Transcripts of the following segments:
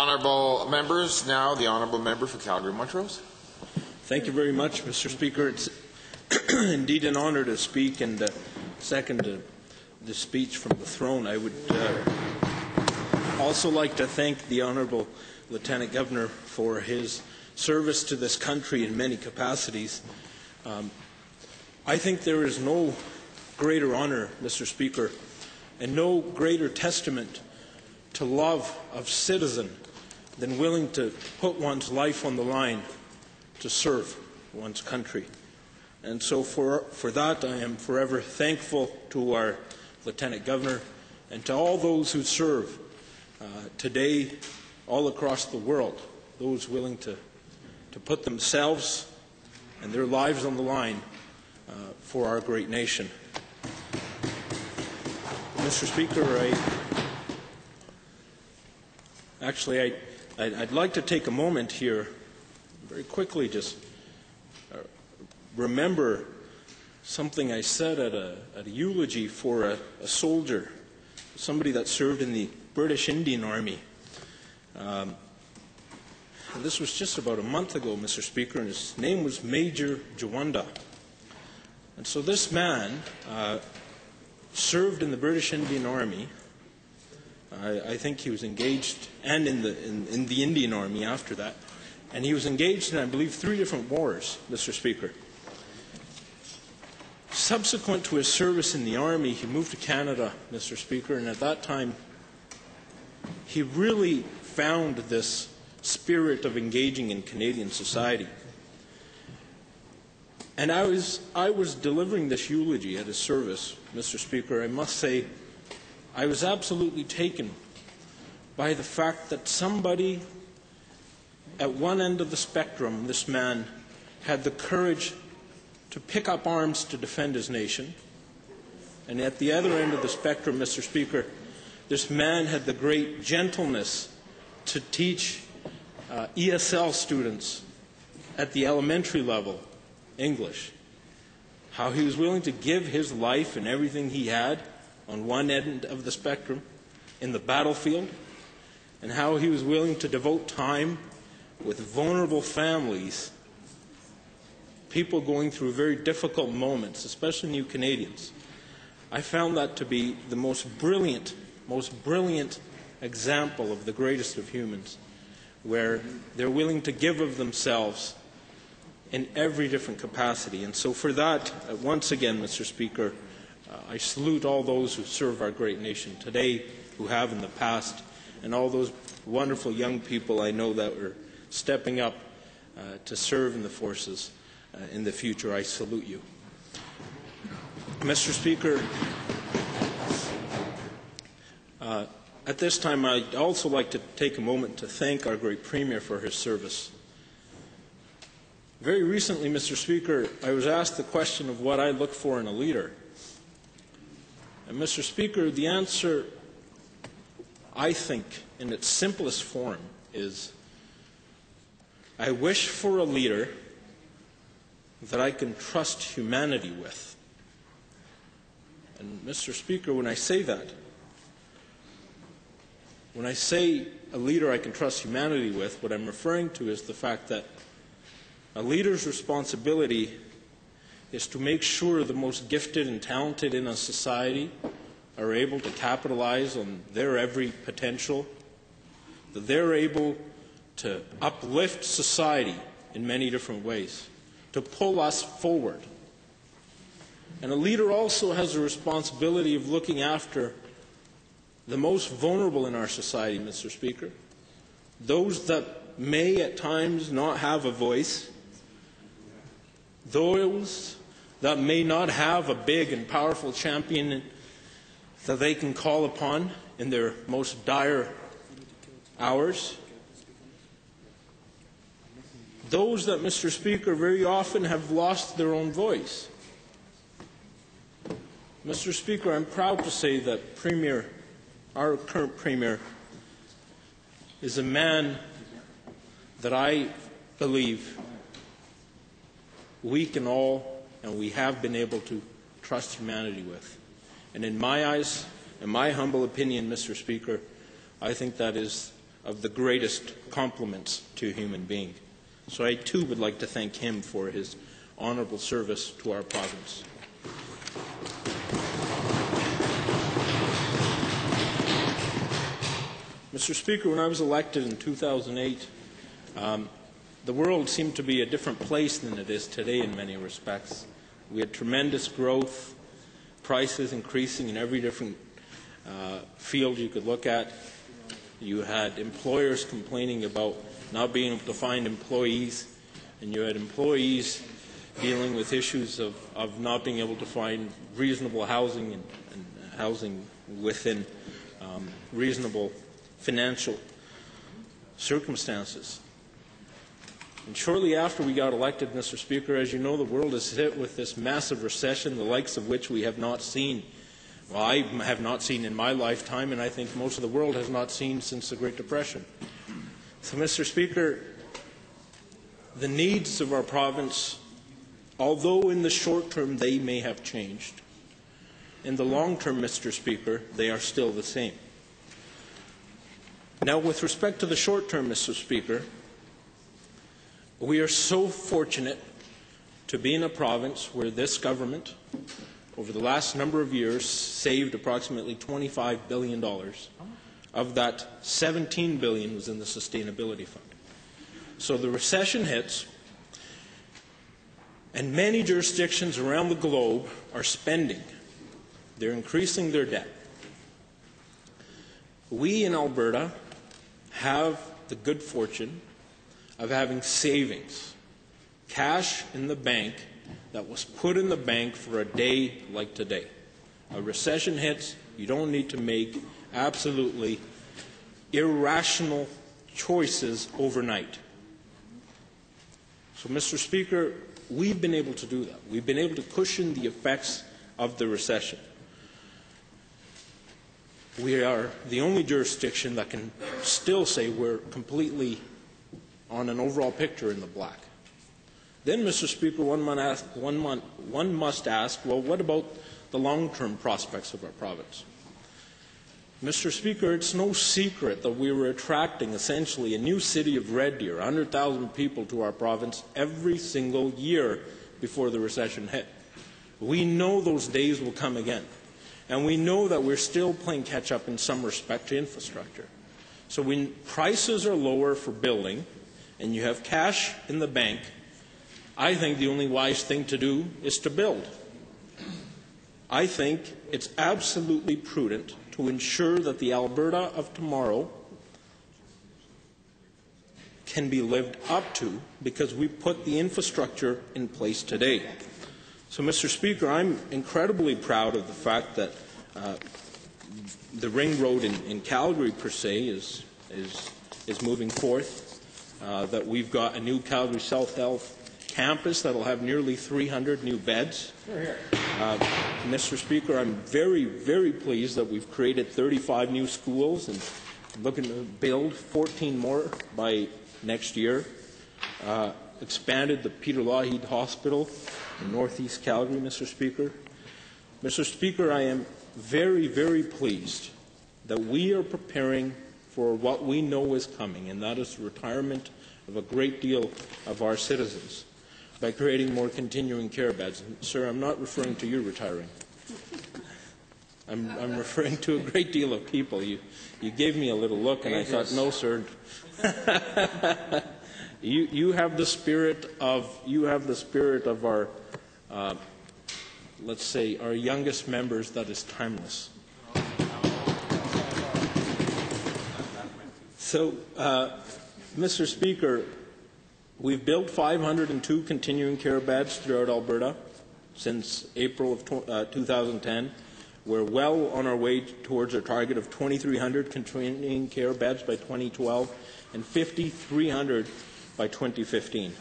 honourable members. Now, the honourable member for Calgary-Montrose. Thank you very much, Mr. Speaker. It's indeed an honour to speak and second the speech from the throne. I would also like to thank the Honourable Lieutenant Governor for his service to this country in many capacities. I think there is no greater honour, Mr. Speaker, and no greater testament to love of citizen than willing to put one's life on the line to serve one's country. And so for that I am forever thankful to our Lieutenant Governor and to all those who serve today all across the world, those willing to put themselves and their lives on the line for our great nation. Mr. Speaker, I'd like to take a moment here, very quickly, just remember something I said at a eulogy for a soldier, somebody that served in the British Indian Army. And this was just about a month ago, Mr. Speaker, and his name was Major Jawanda. And so this man served in the British Indian Army. I think he was engaged, and in the Indian Army after that. And he was engaged in, I believe, 3 different wars, Mr. Speaker. Subsequent to his service in the Army, he moved to Canada, Mr. Speaker, and at that time, he really found this spirit of engaging in Canadian society. And I was delivering this eulogy at his service, Mr. Speaker. I must say, I was absolutely taken by the fact that somebody at one end of the spectrum, this man, had the courage to pick up arms to defend his nation. And at the other end of the spectrum, Mr. Speaker, this man had the great gentleness to teach ESL students at the elementary level English. How he was willing to give his life and everything he had on one end of the spectrum in the battlefield, and how he was willing to devote time with vulnerable families, people going through very difficult moments, especially new Canadians. I found that to be the most brilliant example of the greatest of humans, where they're willing to give of themselves in every different capacity. And so for that, once again, Mr. Speaker, I salute all those who serve our great nation today, who have in the past, and all those wonderful young people I know that are stepping up to serve in the forces in the future. I salute you. Mr. Speaker, at this time I'd also like to take a moment to thank our great Premier for his service. Very recently, Mr. Speaker, I was asked the question of what I look for in a leader. And Mr. Speaker, the answer, I think, in its simplest form is, I wish for a leader that I can trust humanity with. And Mr. Speaker, when I say that, when I say a leader I can trust humanity with, what I'm referring to is the fact that a leader's responsibility is to make sure the most gifted and talented in a society are able to capitalize on their every potential, that they're able to uplift society in many different ways, to pull us forward. And a leader also has a responsibility of looking after the most vulnerable in our society, Mr. Speaker, those that may at times not have a voice, those that may not have a big and powerful champion that they can call upon in their most dire hours. Those that, Mr. Speaker, very often have lost their own voice. Mr. Speaker, I'm proud to say that our current Premier, is a man that I believe we can all, and we have been able to, trust humanity with. And in my eyes, in my humble opinion, Mr. Speaker, I think that is of the greatest compliments to a human being. So I too would like to thank him for his honourable service to our province. Mr. Speaker, when I was elected in 2008, the world seemed to be a different place than it is today in many respects. We had tremendous growth, prices increasing in every different field you could look at. You had employers complaining about not being able to find employees, and you had employees dealing with issues of not being able to find reasonable housing and housing within reasonable financial circumstances. And shortly after we got elected, Mr. Speaker, as you know, the world is hit with this massive recession, the likes of which we have not seen. Well, I have not seen in my lifetime, and I think most of the world has not seen since the Great Depression. So, Mr. Speaker, the needs of our province, although in the short term they may have changed, in the long term, Mr. Speaker, they are still the same. Now, with respect to the short term, Mr. Speaker, we are so fortunate to be in a province where this government, over the last number of years, saved approximately $25 billion. Of that, $17 billion was in the Sustainability Fund. So the recession hits, and many jurisdictions around the globe are spending. They're increasing their debt. We in Alberta have the good fortune of having savings, cash in the bank that was put in the bank for a day like today. A recession hits, you don't need to make absolutely irrational choices overnight. So, Mr. Speaker, we've been able to do that. We've been able to cushion the effects of the recession. We are the only jurisdiction that can still say we're completely on an overall picture in the black. Then, Mr. Speaker, one must ask, well, what about the long-term prospects of our province? Mr. Speaker, it's no secret that we were attracting essentially a new city of Red Deer, 100,000 people to our province every single year before the recession hit. We know those days will come again. And we know that we're still playing catch-up in some respect to infrastructure. So when prices are lower for building and you have cash in the bank, I think the only wise thing to do is to build. I think it's absolutely prudent to ensure that the Alberta of tomorrow can be lived up to because we put the infrastructure in place today. So, Mr. Speaker, I'm incredibly proud of the fact that the ring road in Calgary, per se, is moving forth, that we've got a new Calgary South Health campus that will have nearly 300 new beds. Mr. Speaker, I'm very, very pleased that we've created 35 new schools and looking to build 14 more by next year. Expanded the Peter Lougheed Hospital in northeast Calgary, Mr. Speaker. Mr. Speaker, I am very, very pleased that we are preparing for what we know is coming, and that is the retirement of a great deal of our citizens by creating more continuing care beds. And, sir, I'm not referring to you retiring. I'm referring to a great deal of people. You gave me a little look, and I thought, no, sir. You have the spirit of our, let's say, our youngest members that is timeless. So, Mr. Speaker, we've built 502 continuing care beds throughout Alberta since April of 2010. We're well on our way towards our target of 2,300 continuing care beds by 2012 and 5,300 by 2015.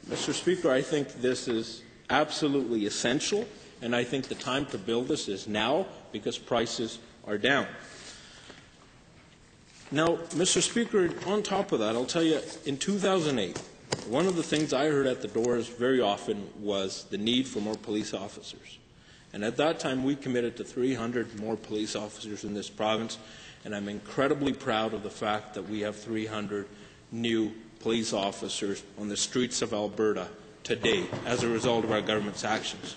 Mr. Speaker, I think this is absolutely essential, and I think the time to build this is now because prices are down. Now, Mr. Speaker, on top of that, I'll tell you, in 2008, one of the things I heard at the doors very often was the need for more police officers. And at that time, we committed to 300 more police officers in this province, and I'm incredibly proud of the fact that we have 300 new police officers on the streets of Alberta today as a result of our government's actions.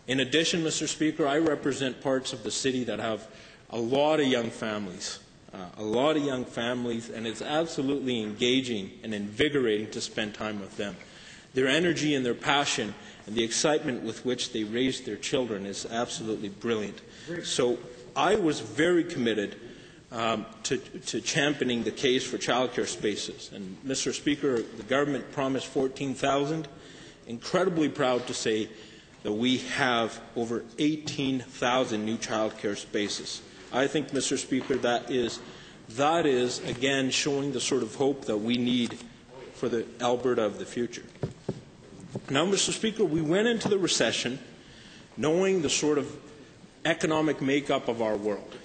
In addition, Mr. Speaker, I represent parts of the city that have a lot of young families, and it's absolutely engaging and invigorating to spend time with them. Their energy and their passion and the excitement with which they raise their children is absolutely brilliant. So I was very committed to championing the case for childcare spaces. And Mr. Speaker, the government promised 14,000. Incredibly proud to say that we have over 18,000 new childcare spaces. I think, Mr. Speaker, that is again showing the sort of hope that we need for the Alberta of the future. Now, Mr. Speaker, we went into the recession knowing the sort of economic makeup of our world.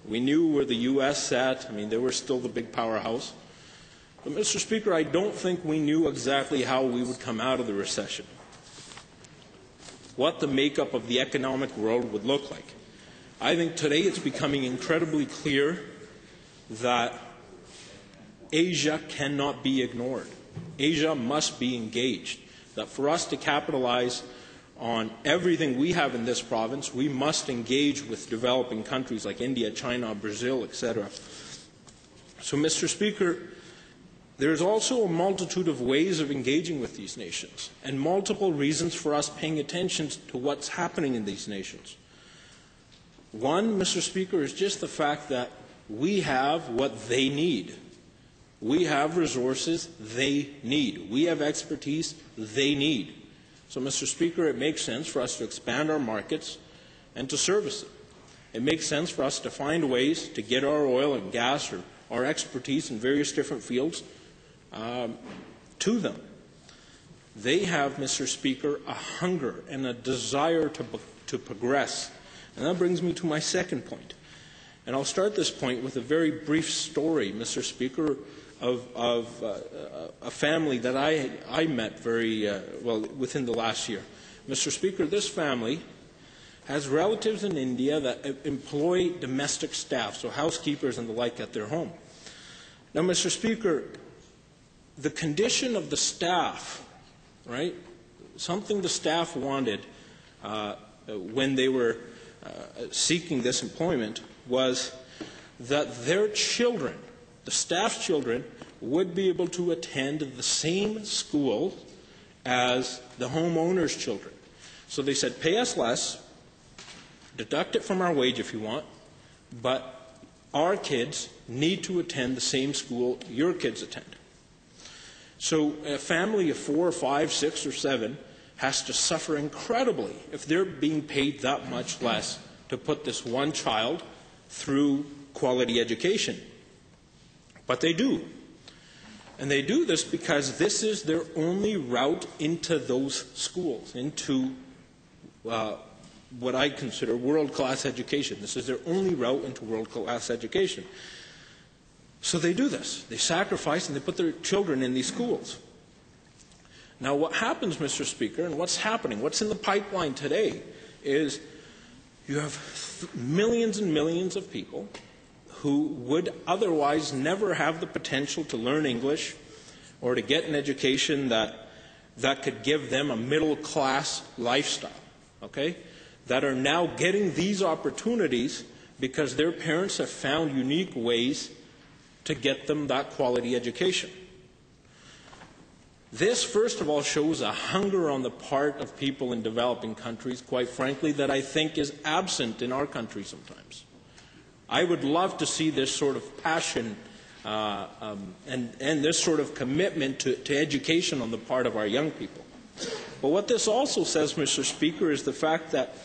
We knew where the U.S. sat. I mean, they were still the big powerhouse. But, Mr. Speaker, I don't think we knew exactly how we would come out of the recession, what the makeup of the economic world would look like. I think today it's becoming incredibly clear that Asia cannot be ignored. Asia must be engaged. That for us to capitalize on everything we have in this province, we must engage with developing countries like India, China, Brazil, etc. So, Mr. Speaker, there's also a multitude of ways of engaging with these nations and multiple reasons for us paying attention to what's happening in these nations. One, Mr. Speaker, is just the fact that we have what they need. We have resources they need. We have expertise they need. So, Mr. Speaker, it makes sense for us to expand our markets and to service it. It makes sense for us to find ways to get our oil and gas or our expertise in various different fields to them. They have, Mr. Speaker, a hunger and a desire to progress. And that brings me to my second point. And I'll start this point with a very brief story, Mr. Speaker, of a family that I met very well within the last year. Mr. Speaker, this family has relatives in India that employ domestic staff, so housekeepers and the like at their home. Now, Mr. Speaker, the condition of the staff, right, something the staff wanted when they were seeking this employment was that their children, the staff's children, would be able to attend the same school as the homeowner's children. So they said, pay us less, deduct it from our wage if you want, but our kids need to attend the same school your kids attend. So a family of 4 or 5, 6 or 7 has to suffer incredibly if they're being paid that much less to put this one child through quality education. But they do. And they do this because this is their only route into those schools, into what I consider world-class education. This is their only route into world-class education. So they do this. They sacrifice and they put their children in these schools. Now what happens, Mr. Speaker, and what's happening, what's in the pipeline today, is you have millions and millions of people who would otherwise never have the potential to learn English or to get an education that could give them a middle-class lifestyle, okay, that are now getting these opportunities because their parents have found unique ways to get them that quality education. This, first of all, shows a hunger on the part of people in developing countries, quite frankly, that I think is absent in our country sometimes. I would love to see this sort of passion and this sort of commitment to education on the part of our young people. But what this also says, Mr. Speaker, is the fact that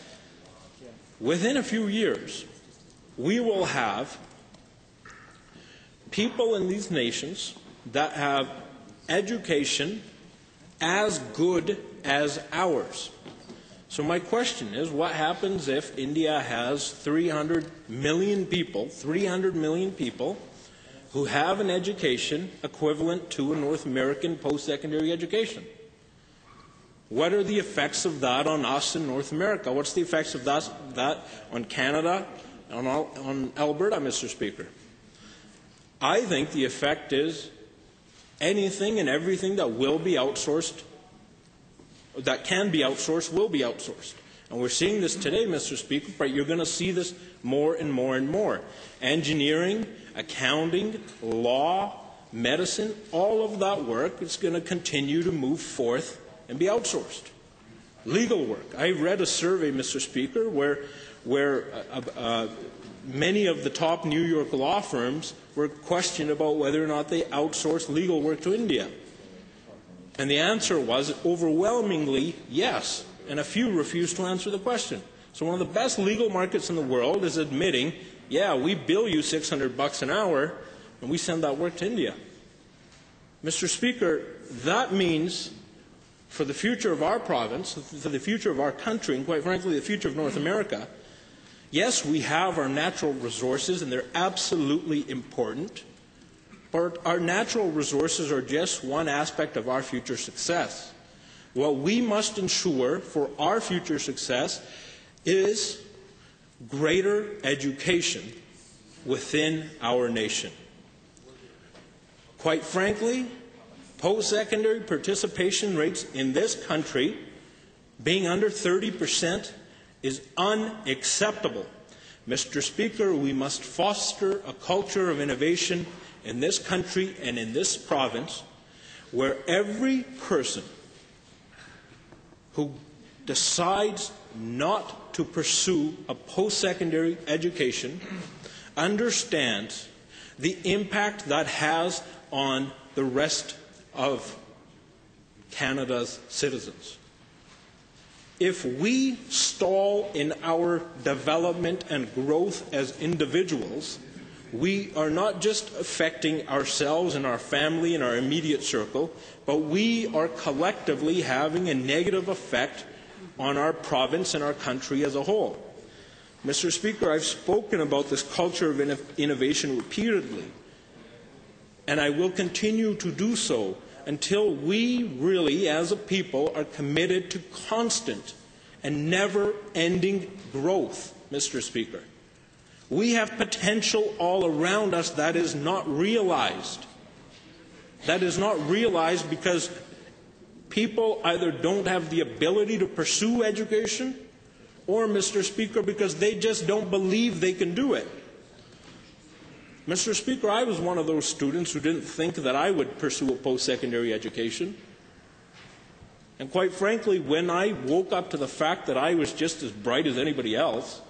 within a few years, we will have people in these nations that have education as good as ours. So my question is, what happens if India has 300 million people who have an education equivalent to a North American post-secondary education? What are the effects of that on us in North America? What's the effects of that on Canada, on Alberta, Mr. Speaker? I think the effect is anything and everything that will be outsourced, that can be outsourced, will be outsourced. And we're seeing this today, Mr. Speaker, but you're going to see this more and more and more. Engineering, accounting, law, medicine, all of that work is going to continue to move forth and be outsourced. Legal work. I read a survey, Mr. Speaker, where many of the top New York law firms were questioned about whether or not they outsourced legal work to India. And the answer was overwhelmingly yes, and a few refused to answer the question. So one of the best legal markets in the world is admitting, yeah, we bill you $600 an hour, and we send that work to India. Mr. Speaker, that means for the future of our province, for the future of our country, and quite frankly, the future of North America, yes, we have our natural resources, and they're absolutely important, but our natural resources are just one aspect of our future success. What we must ensure for our future success is greater education within our nation. Quite frankly, post-secondary participation rates in this country being under 30% is unacceptable. Mr. Speaker, we must foster a culture of innovation in this country and in this province where every person who decides not to pursue a post-secondary education understands the impact that has on the rest of Canada's citizens. If we stall in our development and growth as individuals, we are not just affecting ourselves and our family and our immediate circle, but we are collectively having a negative effect on our province and our country as a whole. Mr. Speaker, I've spoken about this culture of innovation repeatedly, and I will continue to do so until we really, as a people, are committed to constant and never-ending growth, Mr. Speaker. We have potential all around us that is not realized. That is not realized because people either don't have the ability to pursue education or, Mr. Speaker, because they just don't believe they can do it. Mr. Speaker, I was one of those students who didn't think that I would pursue a post-secondary education. And quite frankly, when I woke up to the fact that I was just as bright as anybody else,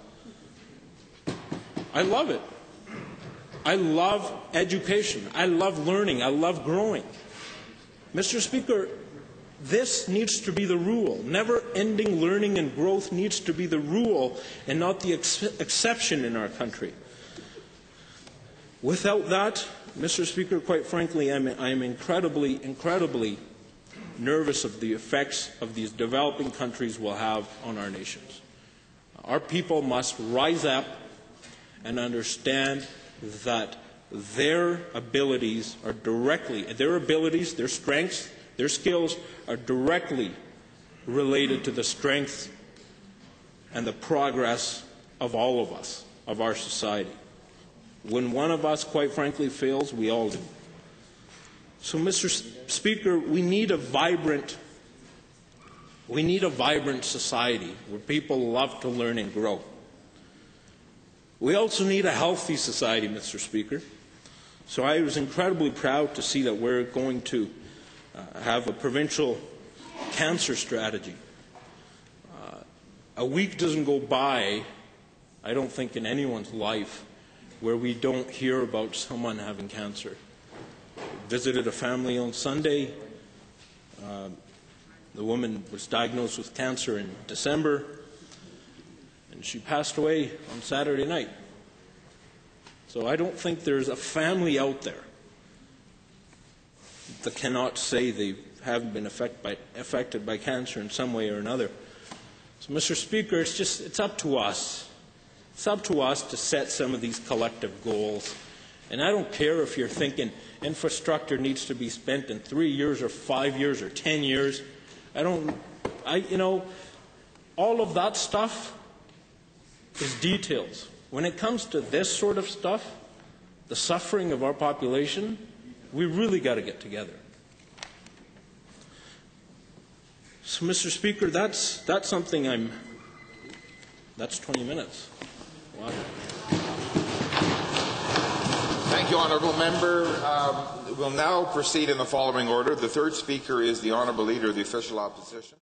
I love it. I love education. I love learning. I love growing. Mr. Speaker, this needs to be the rule. Never-ending learning and growth needs to be the rule and not the exception in our country. Without that, Mr. Speaker, quite frankly, I'm incredibly nervous of the effects of these developing countries will have on our nations. Our people must rise up and understand that their abilities, their strengths, their skills are directly related to the strength and the progress of all of us, of our society. When one of us, quite frankly, fails, we all do. So, Mr. Speaker, we need a vibrant society where people love to learn and grow. We also need a healthy society, Mr. Speaker. So I was incredibly proud to see that we're going to have a provincial cancer strategy. A week doesn't go by, I don't think, in anyone's life where we don't hear about someone having cancer. Visited a family on Sunday. The woman was diagnosed with cancer in December, and she passed away on Saturday night. So I don't think there's a family out there that cannot say they haven't been affected by cancer in some way or another. So, Mr. Speaker, it's up to us. It's up to us to set some of these collective goals. And I don't care if you're thinking infrastructure needs to be spent in 3 years or 5 years or 10 years. I don't All of that stuff is details. When it comes to this sort of stuff, the suffering of our population, we really got to get together. So, Mr. Speaker, that's something that's 20 minutes. Wow. Thank you, Honourable Member. We'll now proceed in the following order. The third speaker is the Honourable Leader of the Official Opposition.